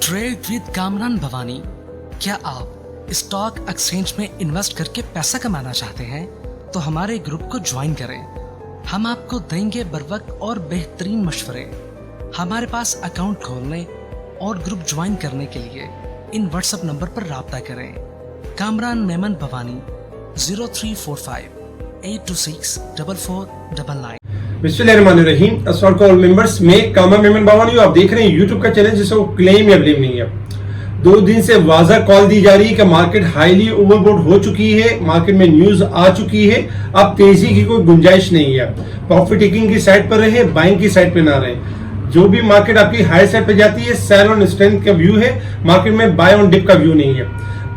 Trade with Kamran Bhavani. क्या आप stock exchange में इन्वेस्ट करके पैसा कमाना चाहते हैं तो हमारे ग्रुप को ज्वाइन करें। हम आपको देंगे बर वक्त और बेहतरीन मशवरे। हमारे पास अकाउंट खोलने और ग्रुप ज्वाइन करने के लिए इन व्हाट्सएप नंबर पर राब्ता करें। कामरान मेमन भवानी 0345-826-4499। बिस्मिल्लाहिर्रहमानिर्रहीम। अस्सलाम वालेकुम मेंबर्स, मैं कामरान मेमन भवानी। आप देख रहे हैं यूट्यूब का चैनल जिसको क्लेम या ब्लेम नहीं है। 2 दिन से वाज़ा कॉल दी जा रही है कि मार्केट हाईली ओवरबॉट हो चुकी है, मार्केट में न्यूज आ चुकी है, अब तेजी की कोई गुंजाइश नहीं है। प्रॉफिट टेकिंग की साइड पर रहे, बाइंग की साइड पे ना रहे। जो भी मार्केट आपकी हाई साइड पे जाती है, सेल ऑन स्ट्रेंथ का व्यू है, मार्केट में बाय ऑन डिप का व्यू नहीं है।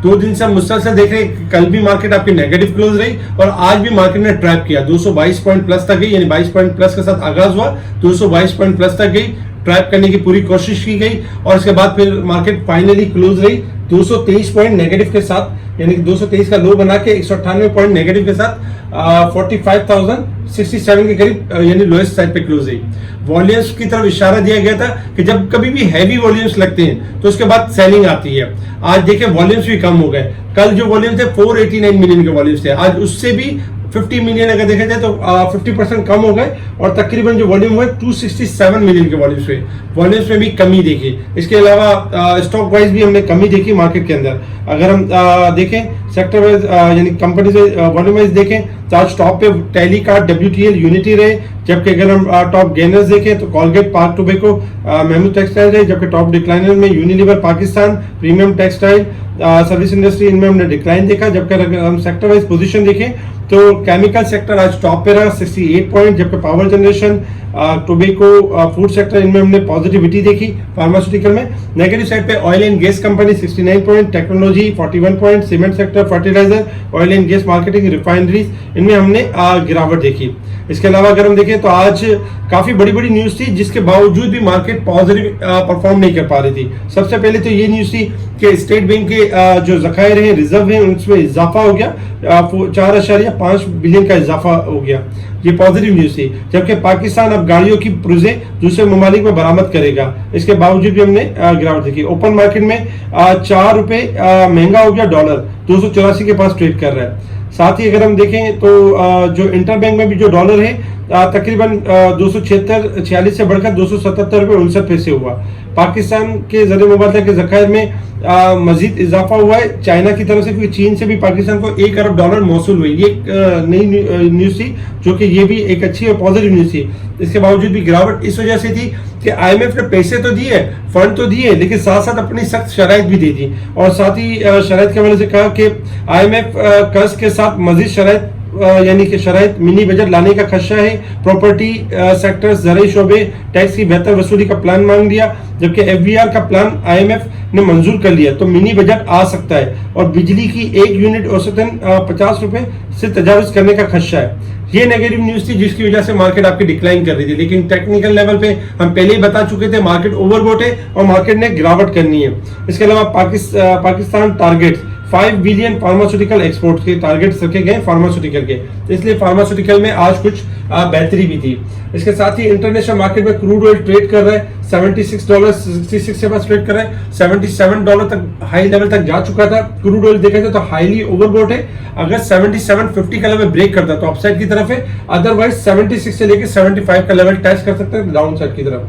2 दिन से हम मुसलसल देख रहे हैं, कल भी मार्केट आपकी नेगेटिव क्लोज रही और आज भी मार्केट ने ट्रैप किया। 222 पॉइंट प्लस तक गई, यानी 22 पॉइंट प्लस के साथ आगाज हुआ, 222 पॉइंट प्लस तक गई, ट्रैप करने की पूरी कोशिश की गई और उसके बाद फिर मार्केट फाइनली क्लोज रही 223 पॉइंट नेगेटिव के साथ, यानी 223 का लो बना के 198 पॉइंट नेगेटिव के साथ 45,067 के करीब यानी लोएस्ट साइड पे क्लोज हुई। वॉल्यूम्स की तरफ इशारा दिया गया था कि जब कभी भी हैवी वॉल्यूम्स लगते हैं तो उसके बाद सेलिंग आती है। आज देखिए वॉल्यूम्स भी कम हो गए। कल जो वॉल्यूम थे 489 मिलियन के वॉल्यूम्स थे, आज उससे भी 50 मिलियन अगर देखा जाए तो 50% कम हो गए और तकरीबन जो वॉल्यूम हुए 267 मिलियन के वॉल्यूम्स हुए। वॉल्यूम्स में भी कमी देखी। इसके अलावा स्टॉक वाइज भी हमने कमी देखी मार्केट के अंदर। अगर हम देखें सेक्टर वाइज यानी कंपनी से वॉल्यूम वाइज देखें तो आज टॉप पे टैली कार्ड, WTL, यूनिटी रहे, जबकि अगर हम टॉप गेनर्स देखें तो Colgate, park tobacco, MEMU textile रहे, जबकि टॉप डिक्लाइनर में Unilever Pakistan, premium textile, service industry, इनमें हमने डिक्लाइन देखा। जबकि अगर हम सेक्टर वाइज पोजीशन देखें तो केमिकल सेक्टर आज टॉप पे रहा 68 पॉइंट, जबकि power generation, tobacco, food sector, इनमें हमने पॉजिटिविटी देखी। फार्मास्यूटिकल में नेगेटिव साइड पे oil and gas company 69 point, technology 41 point, cement sector, fertiliser, oil and gas marketing, refineries, इनमें हमने गिरावट देखी। इसके अलावा अगर हम देखें तो आज काफी बड़ी बड़ी न्यूज थी जिसके बावजूद भी मार्केट पॉजिटिव परफॉर्म नहीं कर पा रही थी। सबसे पहले तो ये न्यूज थी कि स्टेट बैंक के जो जखायर हैं, रिजर्व हैं, उसमें इजाफा हो गया, 4.5 बिलियन का इजाफा हो गया। ये पॉजिटिव न्यूज थी। जबकि पाकिस्तान अब गाड़ियों की पुर्जे दूसरे ममालिक में बरामद करेगा, इसके बावजूद भी हमने गिरावट देखी। ओपन मार्केट में 4 रुपए महंगा हो गया डॉलर, 284 के पास ट्रेड कर रहा है। साथ ही अगर हम देखें तो जो इंटरबैंक में भी जो डॉलर है तकरीबन 276 से बढ़कर 277 रुपये 59 पैसे हुआ। पाकिस्तान के ज़रिए मुबादला के ज़खायर में मजीद इजाफा हुआ है चाइना की तरफ से, क्योंकि चीन से भी पाकिस्तान को $1 अरब मौसूल हुई। ये नई न्यूज़ थी जो कि ये भी एक अच्छी और पॉजिटिव न्यूज़ थी। इसके बावजूद भी गिरावट इस वजह से थी कि IMF ने पैसे तो दिए, फंड तो दिए, लेकिन साथ साथ अपनी सख्त शराइत भी दी थी और साथ ही शराइत के हवाले से कहा कि IMF कर्ज के साथ मजीद शराइत यानी कि शराइत मिनी बजट लाने का खदशा है। प्रॉपर्टी सेक्टर, ज़राई शोबे, टैक्स की बेहतर वसूली का प्लान मांग लिया, जबकि FBR का प्लान IMF ने मंजूर कर लिया तो मिनी बजट आ सकता है। और बिजली की 1 यूनिट औसतन 50 रुपए से तजावुज करने का खदशा है। ये नेगेटिव न्यूज थी जिसकी वजह से मार्केट आपकी डिक्लाइन कर रही थी, लेकिन टेक्निकल लेवल पे हम पहले ही बता चुके थे मार्केट ओवरबॉट है और मार्केट ने गिरावट करनी है। इसके अलावा Pakistan target 5 billion pharmaceutical export के टारगेट रखे गए फार्मास्यूटिकल के, इसलिए फार्मास्यूटिकल में आज कुछ बेहतरी भी थी। इसके साथ ही इंटरनेशनल मार्केट में क्रूड ऑयल ट्रेड कर रहा है $76.66 के पास ट्रेड कर रहा है, $77 तक हाई लेवल तक जा चुका था। क्रूड ऑयल देखा जाए तो हाईली ओवरबॉट है। अगर 77.50 का लेवल ब्रेक करता तो अपसाइड की तरफ है, अदरवाइज 76 से लेकर 75 का लेवल टच कर सकते हैं डाउन साइड की तरफ।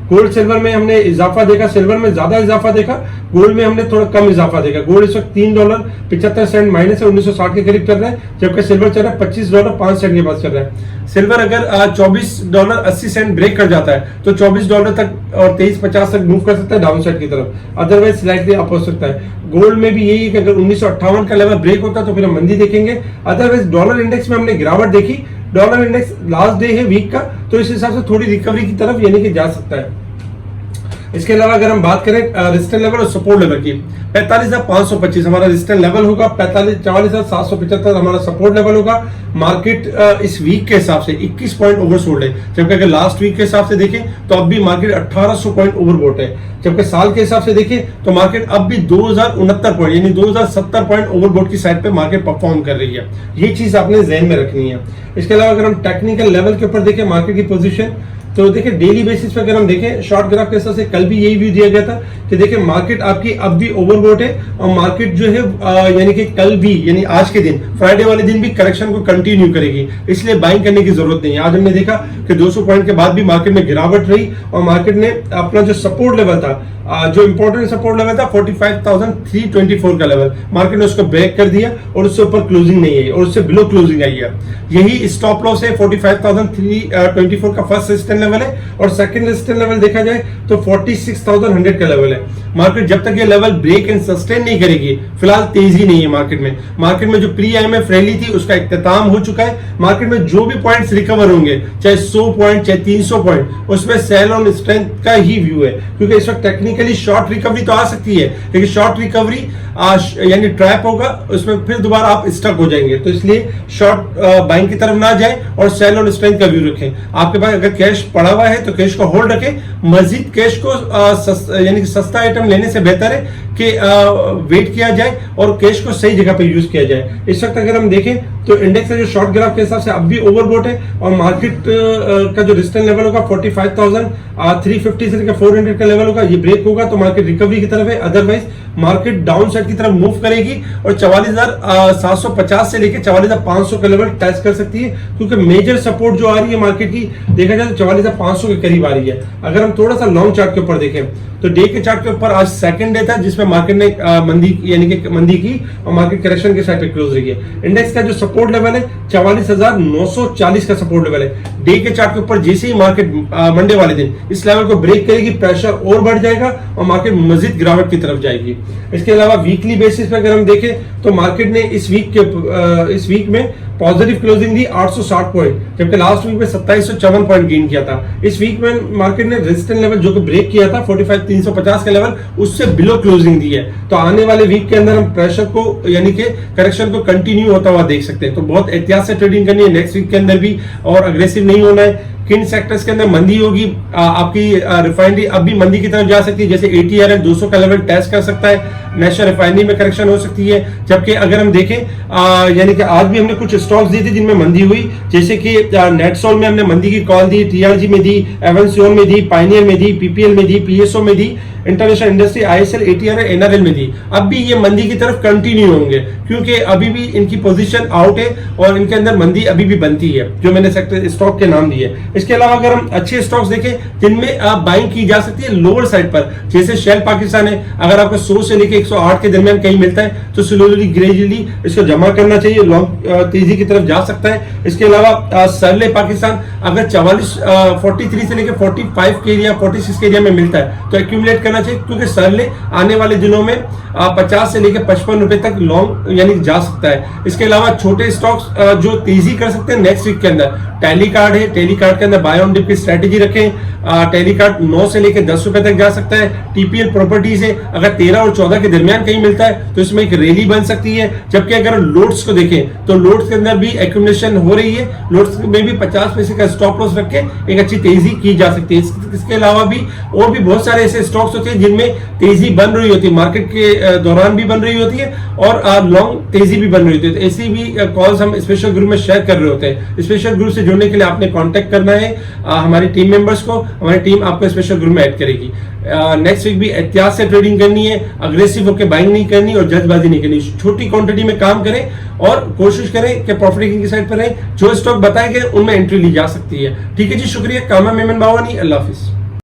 गोल्ड सिल्वर में हमने इजाफा देखा, सिल्वर में ज्यादा इजाफा देखा, गोल्ड में हमने थोड़ा कम इजाफा देखा। गोल्ड इस वक्त $3.75 माइनस है, 1960 के करीब चल रहा है, जबकि सिल्वर चल रहा है $25.05 के पास चल रहा है। सिल्वर अगर $24.80 ब्रेक कर जाता है तो $24 तक और 23.50 तक मूव कर सकता है डाउन साइड की तरफ, अदरवाइज स्लाइटली अप हो सकता है। गोल्ड में भी यही है कि अगर 1958 का लेवल ब्रेक होता है तो फिर हम मंदी देखेंगे, अदरवाइज डॉलर इंडेक्स में हमने गिरावट देखी। डॉलर इंडेक्स लास्ट डे है वीक का, तो इस हिसाब से थोड़ी रिकवरी की तरफ यानी कि जा सकता है। इसके अलावा अगर हम बात करें रेजिस्टेंस लेवल और सपोर्ट लेवल की, 45,525 हमारा रेजिस्टेंस लेवल होगा, 44,775 हमारा सपोर्ट लेवल होगा। मार्केट इस वीक के हिसाब से 21 पॉइंट ओवरसोल्ड है, जबकि अगर लास्ट वीक के हिसाब से देखें तो अब भी मार्केट 1800 पॉइंट ओवरबॉट है, जबकि साल के हिसाब से देखें तो मार्केट अब भी 2069 पॉइंट यानी 2070 पॉइंट ओवरबॉट की साइड पे मार्केट परफॉर्म कर रही है। ये चीज आपने ध्यान में रखनी है। इसके अलावा अगर हम टेक्निकल लेवल के ऊपर देखें मार्केट की पोजीशन तो देखिए डेली बेसिस पे अगर हम देखें शॉर्ट ग्राफ के हिसाब से कल भी यही व्यू दिया गया था कि देखिए मार्केट आपकी अब भी ओवरबोट है और मार्केट जो है यानी कि कल भी यानी आज के दिन फ्राइडे वाले दिन भी करेक्शन को कंटिन्यू करेगी, इसलिए बाइंग करने की जरूरत नहीं है। आज हमने देखा कि 200 पॉइंट के बाद भी मार्केट में गिरावट रही और मार्केट ने अपना जो सपोर्ट लेवल था, जो इंपॉर्टेंट सपोर्ट लेवल था 45,324 का लेवल, मार्केट ने उसको ब्रेक कर दिया और उससे ऊपर क्लोजिंग नहीं आई और उससे बिलो क्लोजिंग आई है। यही स्टॉप लॉस है 45,324 का फर्स्ट रेजिस्टेंस लेवल है और सेकंड रेजिस्टेंस लेवल देखा जाए तो 46,100 का लेवल है। मार्केट जब तक ये लेवल ब्रेक एंड सस्टेन नहीं करेगी, फिलहाल तेजी नहीं है मार्केट में। मार्केट में जो प्री IMF रैली थी उसका इख्तिताम हो चुका है। मार्केट में जो भी पॉइंट्स रिकवर होंगे, चाहे 100 पॉइंट चाहे 300 पॉइंट, उसमें सेल ऑन स्ट्रेंथ का ही व्यू है, क्योंकि इस वक्त टेक्निकली शॉर्ट रिकवरी तो आ सकती है लेकिन शॉर्ट रिकवरी यानी ट्रैप होगा, उसमें फिर दोबारा आप स्टक हो जाएंगे। तो इसलिए शॉर्ट बाइंग की तरफ ना जाए और सेल ऑन स्ट्रेंथ का व्यू रखें। आपके पास अगर कैश पड़ा हुआ है तो कैश को होल्ड रखें, मजीद कैश को यानी कि सस्ता आइटम लेने से बेहतर है कि वेट किया जाए और कैश को सही जगह पे यूज किया जाए। इस वक्त अगर हम देखें तो इंडेक्स है जो शॉर्ट ग्राफ के हिसाब से अब भी ओवरबोट है और मार्केट का जो रेजिस्टेंस लेवल होगा 45,350 से लेकर 400 का लेवल होगा, ये ब्रेक होगा तो मार्केट रिकवरी की तरफ है, अदरवाइज मार्केट डाउन साइड की तरफ मूव करेगी और 44,750 से लेकर 44,500 का लेवल टच कर सकती है, क्योंकि मेजर सपोर्ट जो आ रही है मार्केट की देखा जाए तो 44,500 के करीब आ रही है। अगर हम थोड़ा सा लॉन्ग चार्ट के ऊपर देखें तो डे के चार्ट के ऊपर आज सेकंड डे था जिसमें मार्केट ने मंदी यानी कि मंदी की और मार्केट करेक्शन के साइड पे क्लोज रही है। इंडेक्स का जो सपोर्ट लेवल है 44,940 का सपोर्ट लेवल है। डे के चार्ट के ऊपर जैसे ही मार्केट मंडे वाले दिन इस लेवल को ब्रेक करेगी, प्रेशर और बढ़ जाएगा और मार्केट मजीद गिरावट की तरफ जाएगी। इसके अलावा वीकली बेसिस पे अगर हम देखें तो मार्केट ने इस वीक में पॉजिटिव क्लोजिंग दी 860 पॉइंट, जबकि लास्ट वीक में 2754 पॉइंट गेन किया था। इस वीक में मार्केट ने रेजिस्टेंस लेवल जो कि ब्रेक किया था 45,350 का लेवल, उससे बिलो क्लोजिंग दी है। तो आने वाले वीक के अंदर हम प्रेशर को यानी कि करेक्शन को कंटिन्यू होता हुआ देख सकते हैं। तो बहुत एहतियात से ट्रेडिंग करनी है नेक्स्ट वीक के अंदर भी और अग्रेसिव नहीं होना है। किन सेक्टर्स के अंदर मंदी होगी, आपकी रिफाइनरी अब भी मंदी की तरफ जा सकती है, जैसे ATRL 200 का लेवल टेस्ट कर सकता है, नेशनल रिफाइनरी में करेक्शन हो सकती है। जबकि अगर हम देखें यानी कि आज भी हमने कुछ स्टॉक्स दिए थे जिनमें मंदी हुई, जैसे कि नेटसोल में हमने मंदी की कॉल दी, TRG में दी, एवेंसियोन में दी, पाइनियर में दी, PPL में दी, PSO में दी, international industry, ISL, ATRL, NRL में दी। अब भी ये मंदी की तरफ कंटिन्यू होंगे क्योंकि अभी भी इनकी पोजीशन आउट है और इनके अंदर मंदी अभी भी बनती है, जो मैंने सेक्टर स्टॉक के नाम दिए। इसके अलावा अगर हम अच्छे स्टॉक्स देखें जिनमें आप बाइंग की जा सकती है लोअर साइड पर, जैसे शेल पाकिस्तान है, अगर आपको 100 से लेकर 108 के दरमियान कहीं मिलता है तो स्लोली ग्रेजुअली इसको जमा करना चाहिए, लॉन्ग तेजी की तरफ जा सकता है। इसके अलावा सरले पाकिस्तान अगर 43 से लेकर 45 के एरिया 46 के एरिया में मिलता है तो एक्यूमुलेट करना चाहिए, क्योंकि सरले आने वाले दिनों में 50 से लेकर 55 रुपए तक लॉन्ग यानी जा सकता है। इसके अलावा छोटे स्टॉक्स जो तेजी कर सकते हैं नेक्स्ट वीक के अंदर, टैली कार्ड है, टैली कार्ड के अंदर बाय ऑन डिप की स्ट्रेटेजी रखें। टैली कार्ड 9 से लेकर 10 रुपए तक जा सकता है। TPL प्रॉपर्टीज है, अगर 13 और 14 के दरमियान कहीं मिलता है तो इसमें एक रैली बन सकती है। जबकि अगर लोड्स को देखें तो लोड्स के अंदर भी एक्यूमुलेशन हो रही है, लोड्स में भी 50 पैसे का स्टॉप लॉस रख के एक अच्छी तेजी की जा सकती है। इसके अलावा भी और भी बहुत सारे ऐसे स्टॉक्स होते हैं जिनमें तेजी बन रही होती है, मार्केट के दौरान भी बन रही होती है और लॉन्ग तेजी भी बन रही होती है। तो ऐसी भी कॉल्स हम स्पेशल ग्रुप में शेयर कर रहे होते हैं। स्पेशल ग्रुप से जुड़ने के लिए आपने कांटेक्ट करना है हमारी टीम मेंबर्स को, हमारी टीम आपको स्पेशल ग्रुप में ऐड करेगी। नेक्स्ट वीक भी एहतियात से ट्रेडिंग करनी है, अग्रेसिव होकर बाइंग नहीं करनी और जल्दबाजी नहीं करनी। छोटी क्वांटिटी में काम करें और कोशिश करें कि प्रॉफिट टेकिंग की साइड पर रहें। जो स्टॉक बताए गए उनमें एंट्री ली जा सकती है। ठीक है जी, शुक्रिया। कामा मेमन बावानी, अल्लाह हाफिज।